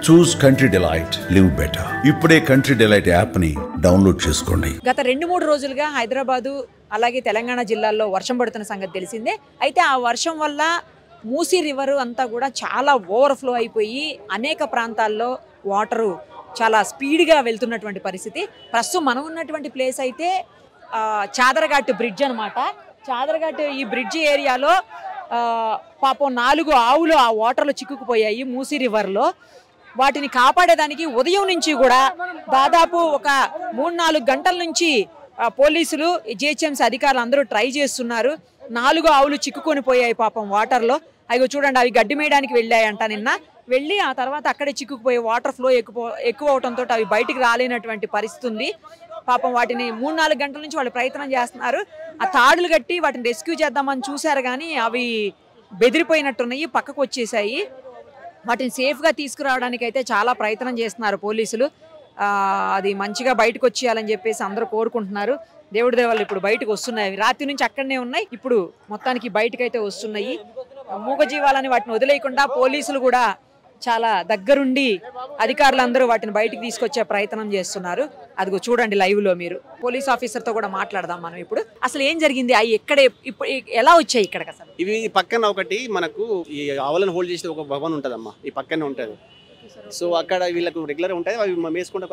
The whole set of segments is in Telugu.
చూస్ కంట్రీ డిలైట్, లివ్ బెటర్. ఇప్పుడే కంట్రీ డిలైట్ యాప్ ని డౌన్లోడ్ చేసుకోండి. గత 2-3 రోజులుగా హైదరాబాదు అలాగే తెలంగాణ జిల్లాల్లో వర్షం పడుతున్న సంగతి తెలిసిందే. అయితే ఆ వర్షం వల్ల మూసీ రివర్ అంతా కూడా చాలా ఓవర్ఫ్లో అయిపోయి అనేక ప్రాంతాల్లో వాటరు చాలా స్పీడ్గా వెళ్తున్నటువంటి పరిస్థితి. ప్రస్తుతం మనం ఉన్నటువంటి ప్లేస్ అయితే చాదరఘాట్ బ్రిడ్జ్ అనమాట. చాదరఘాట్ ఈ బ్రిడ్జ్ ఏరియాలో పాపం 4 ఆవులు ఆ వాటర్లో చిక్కుకుపోయాయి మూసీ రివర్లో. వాటిని కాపాడేదానికి ఉదయం నుంచి కూడా దాదాపు ఒక 3-4 గంటల నుంచి పోలీసులు, జిహెచ్ఎంసీ అధికారులు అందరూ ట్రై చేస్తున్నారు. 4 ఆవులు చిక్కుకొని పోయాయి పాపం వాటర్లో. అవి చూడండి, అవి గడ్డి మేయడానికి వెళ్ళాయంట నిన్న. వెళ్ళి ఆ తర్వాత అక్కడే చిక్కుకుపోయి వాటర్ ఫ్లో ఎక్కువ అవడంతో అవి బయటికి రాలేనటువంటి పరిస్థితి ఉంది. పాపం వాటిని 3-4 గంటల నుంచి వాళ్ళు ప్రయత్నం చేస్తున్నారు. ఆ తాడులు కట్టి వాటిని రెస్క్యూ చేద్దామని చూశారు, కానీ అవి బెదిరిపోయినట్టున్నాయి, పక్కకు వచ్చేసాయి. వాటిని సేఫ్గా తీసుకురావడానికి అయితే చాలా ప్రయత్నం చేస్తున్నారు పోలీసులు. అది మంచిగా బయటకు వచ్చేయాలని చెప్పేసి అందరూ కోరుకుంటున్నారు. దేవుడి దేవాళ్ళు ఇప్పుడు బయటకు వస్తున్నాయి. రాత్రి నుంచి అక్కడనే ఉన్నాయి, ఇప్పుడు మొత్తానికి బయటకైతే వస్తున్నాయి. మూగజీవాలని వాటిని వదిలేయకుండా పోలీసులు కూడా చాలా దగ్గరుండి అధికారులందరూ వాటిని బయటికి తీసుకొచ్చే ప్రయత్నం చేస్తున్నారు. అదిగో చూడండి లైవ్ లో మీరు. పోలీస్ ఆఫీసర్ తో కూడా మాట్లాడదాం మనం ఇప్పుడు. అసలు ఏం జరిగింది, అవి ఎక్కడే ఇప్పుడు ఎలా వచ్చాయి ఇక్కడికి? అసలు ఇవి పక్కన ఒకటి మనకు ఈ ఆవులను హోల్డ్ చేసే ఒక భవన్ ఉంటుందమ్మా, ఈ పక్కనే ఉంటుంది. సో అక్కడ వీళ్ళకు రెగ్యులర్ ఉంటాయి, అవి మేసుకుంటే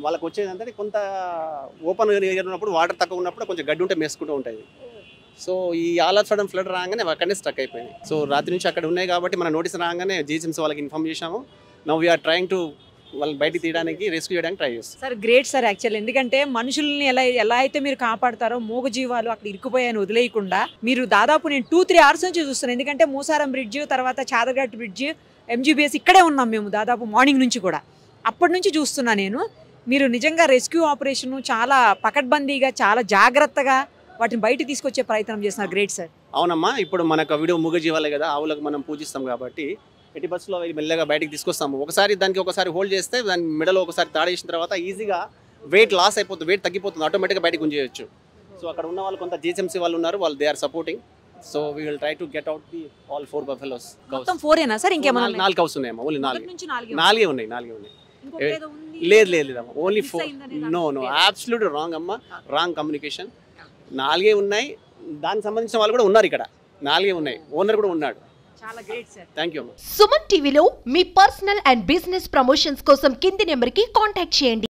వాళ్ళకి వచ్చేదంటే కొంత ఓపెన్ ఏరియా ఉన్నప్పుడు, వాటర్ తక్కువ ఉన్నప్పుడు కొంచెం గడ్డి ఉంటే మేసుకుంటూ ఉంటుంది. సో ఈ ఆల్ ఆఫ్ సడన్ ఫ్లడ్ రాగానే అక్కడనే స్ట్రక్ అయిపోయినాయి. సో రాత్రి నుంచి అక్కడ ఉన్నాయి కాబట్టి మన నోటీస్ రాగానే జిహెచ్ఎంసీ వాళ్ళకి ఇన్ఫార్మ్ చేసాము. నౌ వీఆర్ ట్రయింగ్ టు వాళ్ళని బయటికి తీయడానికి, రెస్క్యూ చేయడానికి ట్రై చేస్తాం. Sir great sir actual. ఎందుకంటే మనుషుల్ని ఎలా అయితే మీరు కాపాడతారో, మూగజీవాలు అక్కడ ఇరుక్కుపోయాయని వదిలేయకుండా మీరు దాదాపు నేను 2-3 అవర్స్ నుంచి చూస్తున్నాను. ఎందుకంటే మూసారం బ్రిడ్జ్, తర్వాత చాదరఘాట్ బ్రిడ్జ్, ఎంజీబీఎస్ ఇక్కడే ఉన్నాం మేము దాదాపు మార్నింగ్ నుంచి కూడా. అప్పటి నుంచి చూస్తున్నా నేను. మీరు నిజంగా రెస్క్యూ ఆపరేషన్ చాలా పకడ్బందీగా, చాలా జాగ్రత్తగా వాటిని బయట తీసుకొచ్చే ప్రయత్నం చేస్తున్నారు. Great sir. అవునమ్మా, ఇప్పుడు మనకు వీడియో మూగజీవాలే కదా, ఆవులకు మనం పూజిస్తాం కాబట్టి ఎట్టి బస్సులో మెల్లగా బయటకు తీసుకొస్తాము. ఒకసారి హోల్డ్ చేస్తే దాని మెడలో ఒకసారి తాడేసిన తర్వాత ఈజీగా వెయిట్ లాస్ అయిపోతుంది, వెయిట్ తగ్గిపోతుంది, ఆటోమేటిక్గా బయటకు ఉంచేయచ్చు. సో అక్కడ ఉన్న వాళ్ళు కొంత జిహెచ్ఎంసీ వాళ్ళు ఉన్నారు, వాళ్ళు they are supporting. So we will try to get out the all 4 buffaloes. మొత్తం 4ఏనా సార్? ఇంకేమన్నా 4 కౌస్ ఉన్నాయమ్మా, ఓన్లీ 4 ఉన్నాయి. లేదు అమ్మా, ఓన్లీ 4. నో అబ్సల్యూట్ రాంగ్ అమ్మా, రాంగ్ కమ్యూనికేషన్. 4 ఉన్నాయి. దానికి సంబంధించిన వాళ్ళు కూడా ఉన్నారు ఇక్కడ. 4 ఉన్నాయి, ఓనర్ కూడా ఉన్నాడు. చాలా great sir. Thank you. Suman టీవీలో మీ పర్సనల్ అండ్ బిజినెస్ ప్రమోషన్స్ కోసం కింది నెంబర్కి కాంటాక్ట్ చేయండి.